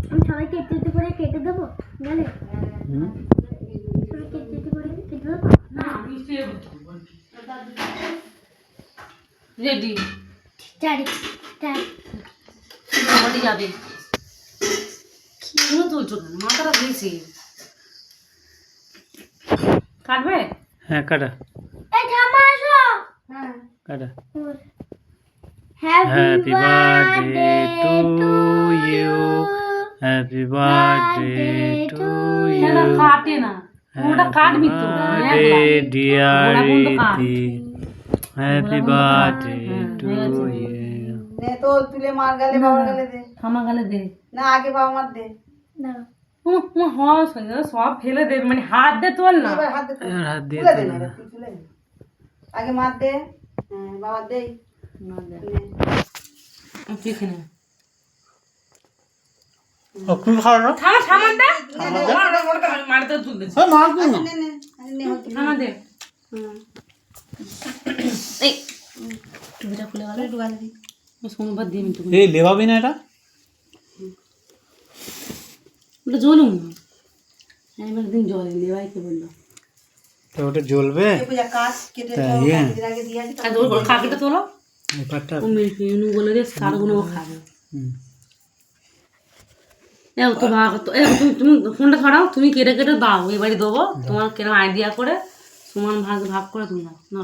আমি সবাইকে একটু একটু করে কেটে দেবো গেলে সবাইকে একটু একটু করে কেটে দেবো না রেডি চারি চারি বডি যাবে কেন তুলছো কেন মাথাটা দিয়েছি কাটবে হ্যাঁ কাটা এই ঠাম্মা আসো হ্যাঁ কাটা happy birthday to you happy birthday to সেটা কাটে না ওটা কাটবি তো ডিয়ার গোড়া পর্যন্ত কাট। হ্যাপি বার্থডে টু ইউ নে তো তুলে মার গালে বাবার গালে দে থামা গেলে দে না আগে বাবা মার দে না সব ফেলে দে মানে হাত দে তোল না এবার হাত দে তো। এবার হাত দিয়ে তুলে দে তো না এবার, তুই তুলে দে আগে মার দে হ্যাঁ বাবার দে না দে নে। ঠিক না খুব খাওয়া থামা থামা দে মারতে তুলতে মার দিন নে নে আরে নে হচ্ছে থামা দে হুম এই টুপিটা খুলে গেল একটু গালে দি সোমবার দিয়ে আমি এই লেবাবি না এটা ওটা জ্বলুম না আমি একদিন জলে লেবাইকে বললো তো ওটা জ্বলবে এই পূজা কাজ কেটে তাই, সব হ্যাঁ। দিন আগে দিয়ে আসি আর ওর খাকিটা তোলো ব্যাপারটা ও মেনু বলে দিয়ে সারগুলো ও খাবে হুম। তো ভাগ তো তুমি ফোনটা ছড়াও তুমি কেটে কেটে দাও এবারে দেবো তোমার কিরম আইডিয়া করে সমান ভাগ ভাগ করে তুমি দাও না